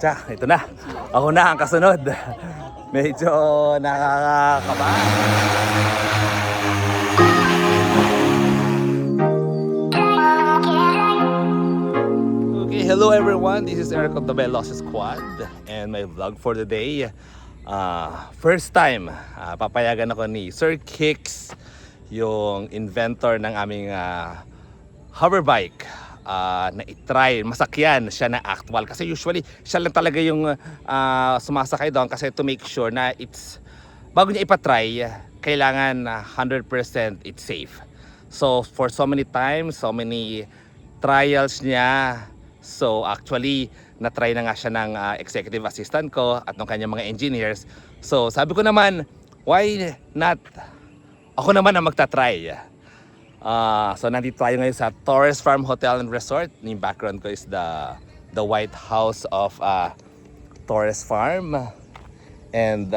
Tsa, ito na. Ako na ang kasunod. Medyo nakakakaba. Okay, hello everyone. This is Eric of the Veloz Squad and my vlog for the day. First time, papayagan ako ni Sir Kicks, yung inventor ng aming hoverbike. Na i-try, masakyan siya na actual kasi usually siya lang talaga yung sumasakay doon kasi to make sure na it's bago niya ipatry kailangan 100% it's safe. So for so many times, so many trials niya, so actually na-try na nga siya ng executive assistant ko at ng kanyang mga engineers. So sabi ko naman, why not ako naman ang magta-try. So nandito tayo ngayon sa Torres Farm Hotel and Resort. Yung background ko is the White House of Torres Farm. And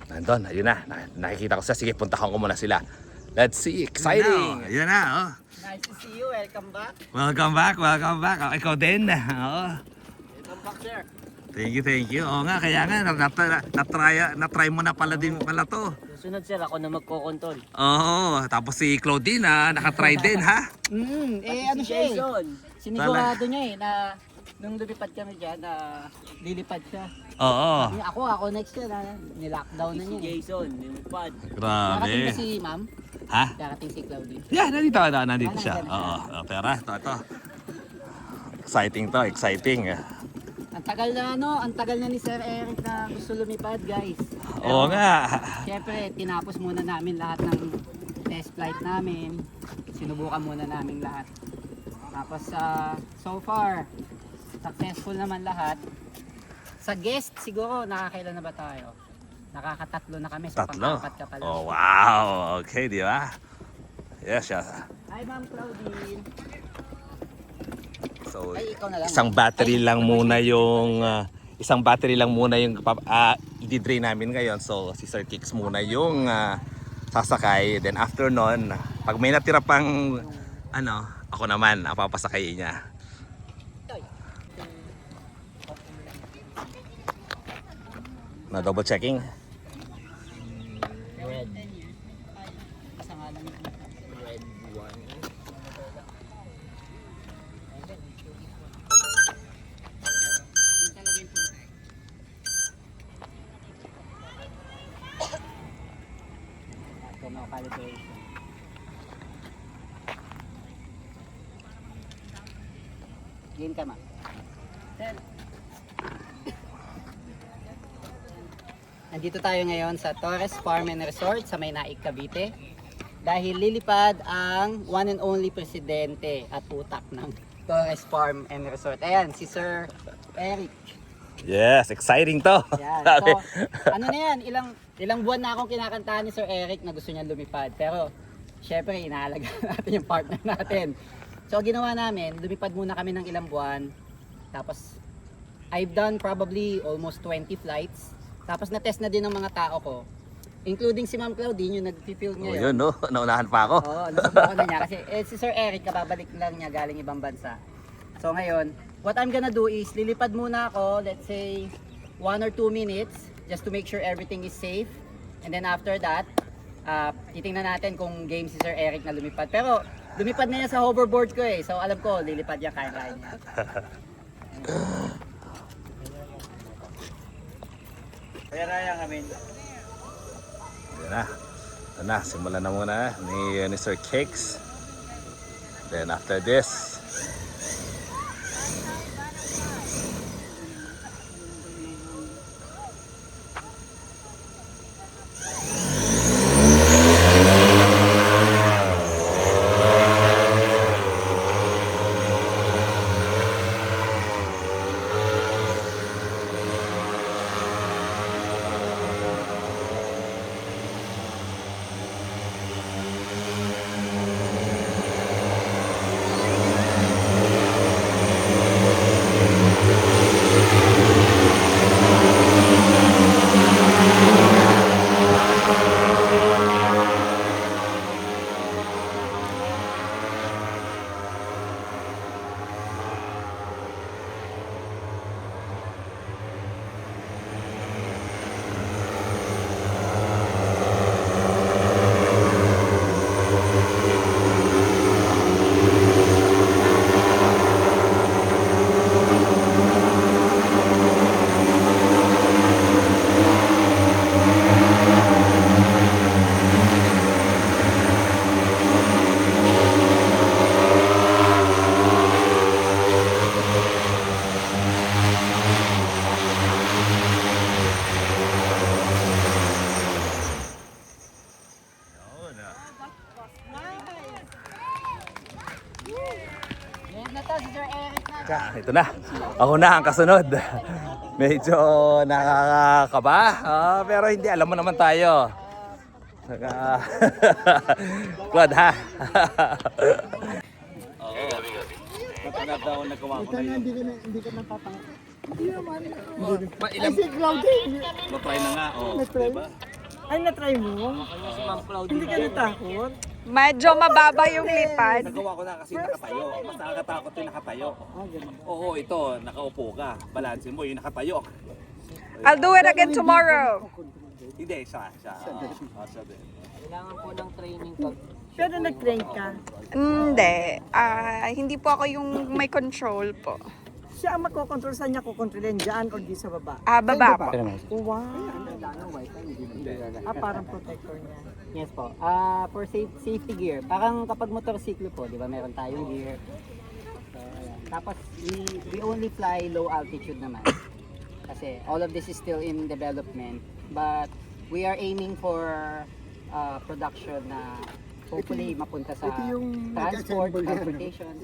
nandun, ayun na, nakikita ko sila. Sige, puntahan ko muna sila. Let's see, exciting! Ayun na, oh. Nice to see you, welcome back. Welcome back, welcome back. Ikaw din, oh. Welcome back, sir. Thank you. Oo nga, kaya nga, na-try mo na pala din pala to. Susunod, sir, ako na magkokontrol. Oo, tapos si Claudine, nakatry din, ha? Ano siya eh. Sinigurado niya eh, na nung lumipad kami dyan, lilipad siya. Oo. Ako next year, nilockdown na niya. Si Jason, lumipad. Darating Grabe. ba si ma'am? Ha? Darating si Claudine. Yeah, nandito siya. Oo, pera, ito. Exciting. Ang tagal na ni Sir Eric na gusto lumipad, guys. Oo nga. Siyempre, tinapos muna namin lahat ng test flight namin. Sinubukan muna namin lahat. Tapos so far, successful naman lahat. Sa guest, siguro, nakakailan na ba tayo? Nakakatatlo na kami. So, Tatlo. pang-apat ka pala. Oh, wow. Okay, di ba? Yes, yes. Hi, Ma'am Claudine. So, Ay, ikaw na lang. isang battery lang muna yung i-drain namin ngayon. So, si Sir Kicks muna yung sasakay. Then after nun, pag may natira pang ako naman, papasakayin niya. Na double checking. Red. Kasangalan niya. Red 1. Calibration. Game ka, ma. Nandito tayo ngayon sa Torres Farm and Resort sa May Naik, Cavite. Dahil lilipad ang one and only presidente at utak ng Torres Farm and Resort. Ayan, si Sir Eric. Yes, exciting to. Yan. So, ano na yan, ilang buwan na akong kinakantahan ni Sir Eric na gusto niya lumipad. Pero, syempre, inaalagaan natin yung partner natin. So, ginawa namin, lumipad muna kami ng ilang buwan. Tapos, I've done probably almost 20 flights. Tapos, na-test na din ng mga tao ko. Including si Ma'am Claudine, yung nag-field Oh, niya yun, no? Naunahan pa ako. Oo, nasubukan na niya. Kasi si Sir Eric, kababalik lang niya galing ibang bansa. So, ngayon, what I'm gonna do is, lilipad muna ako, let's say, 1 or 2 minutes, just to make sure everything is safe. And then after that, titingnan natin kung game si Sir Eric na lumipad. Pero, lumipad na niya sa hoverboard ko eh. So, alam ko, lilipad niya kaya niya. Kaya kami. Yan na, simulan na muna ni Sir Kicks. Then after this, ito na. Ako na ang kasunod. Medyo nakakaba. Pero hindi, alam mo naman tayo. Quad ha. Oo. Matanap daw ang nagawa ko na yun. Hindi ka napapang... Ilang... Si Claudia, Matry na nga. Diba? ay na-try mo? Hindi ka natakot? Medyo mababa yung lipad. Nagawa ko na kasi nakatayo. Mas nakakatakot yung nakatayo. Oo, ito, nakaupo ka. Balansin mo yung nakatayo. I'll do it again tomorrow. Hindi, siya. Siya din. Kailangan po ng training pag Pero nag-train ka. Hindi. Hindi po ako yung may control po. Siya ang makokontrol, saan niya kukontrolin? Diyan o di sa baba? Baba po. Oh, wow. Parang protector niya. Yes po. For safety gear, parang kapag motorsiklo po, di ba, meron tayong gear. So, ayan. Tapos, we only fly low altitude naman. Kasi all of this is still in development. But we are aiming for production na hopefully mapunta sa transportation.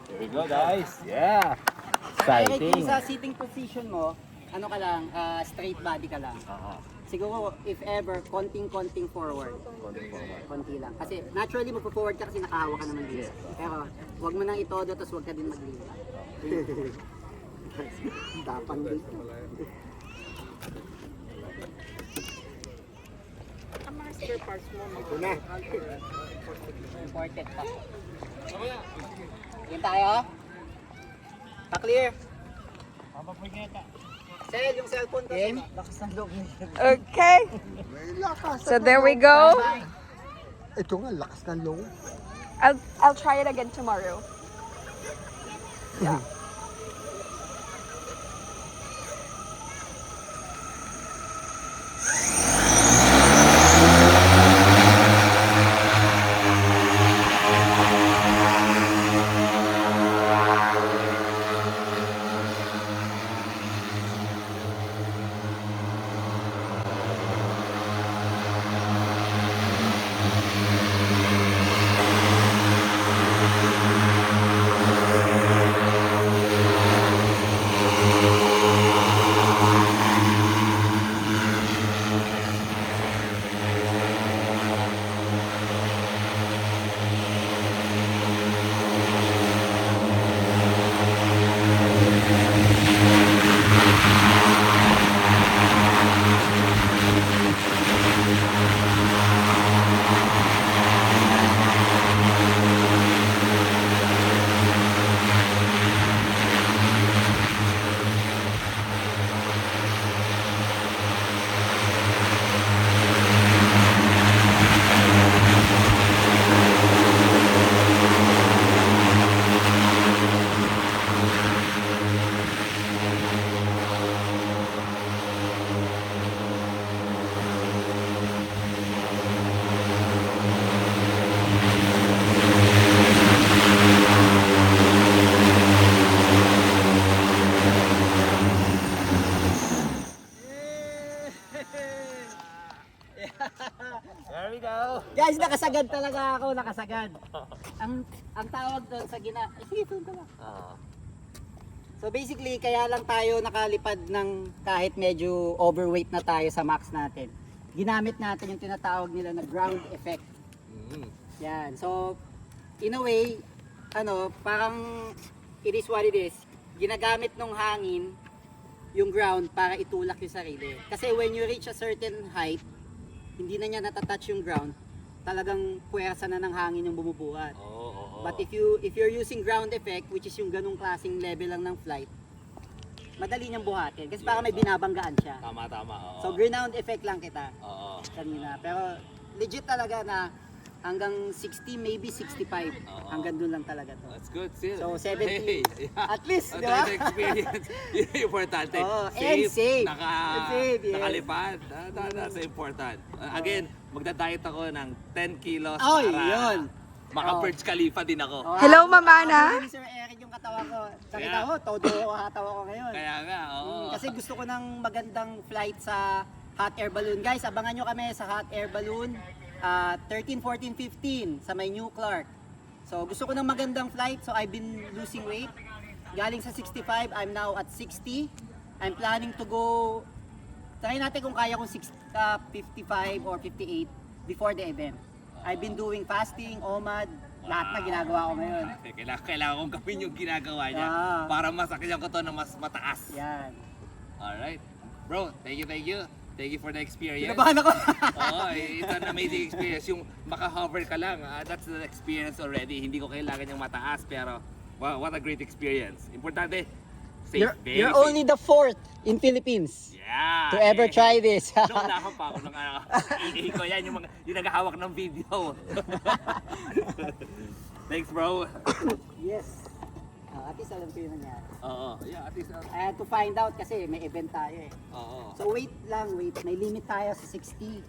There we go, guys. Yeah. Eric, yung sa sitting position mo, ano ka lang, straight body ka lang. Siguro, if ever, konting forward. Konti lang. Kasi naturally, magpo-forward ka kasi nakahawa ka naman dito. Pero, wag mo nang itodo, tapos wag ka din magliwa. Dapan dito. Ang mga spare parts mo, Important pa. Yan tayo. Pa-clear. Sel, yung cellphone ko. Lakas ng loob niya. Okay. So there we go. Ito nga, lakas ng loob. I'll try it again tomorrow. There we go. Guys, nakasagad talaga ako, nakasagad. Ang tawag doon sa sige, doon ka lang. So basically, kaya lang tayo nakalipad ng kahit medyo overweight na tayo sa max natin. Ginamit natin yung tinatawag nila na ground effect. Yan. So, in a way, parang it is what it is. Ginagamit ng hangin yung ground para itulak yung sarili. Kasi when you reach a certain height, hindi na niya natatouch yung ground, talagang puwersa na ng hangin yung bumubuhat. But if you're using ground effect, which is yung ganung klaseng level lang ng flight, madali niyang buhatin kasi parang may binabanggaan siya. Tama. So ground effect lang kita Oo. kanina. Pero legit talaga na hanggang 60, maybe 65. Hanggang doon lang talaga to. That's good still. So 70, Hey. at least, di That's ba? the experience. Yun yung importante. Oo, and safe. Safe, yes. Nakalipad. That's important. Again, magda-diet ako ng 10 kilos Ay, para yun. maka-Burj Khalifa din ako. Hello, Mamana. Ni Sir Eric yung katawan ko. Sakita Kaya- ko, todo hataw ako ngayon. Kaya nga, oo. Kasi gusto ko ng magandang flight sa hot air balloon. Guys, abangan nyo kami sa hot air balloon. 13, 14, 15 sa may New Clark. So gusto ko ng magandang flight. So I've been losing weight. galing sa 65, I'm now at 60. I'm planning to go, try natin kung kaya kong 55 or 58 before the event. I've been doing fasting, OMAD, lahat na ginagawa ko ngayon. Kailangan kong gawin yung ginagawa niya para masakyan ko to na mas mataas. Yan. Alright. Bro, thank you. Thank you for the experience. Kinabahan ako. Oo, it's an amazing experience. Yung maka-hover ka lang, that's the experience already. Hindi ko kailangan yung mataas, pero wow, what a great experience. Importante, safe, very You're safe. only the 4th in Philippines Yeah. to ever try this. Nung nakam pa ako ng ko yan, yung naghahawak ng video. Thanks, bro. Yes. At least alam ko yung nangyari. Oo, yeah, at least. I had to find out kasi may event tayo eh. Oo. So wait lang, wait. May limit tayo sa 60.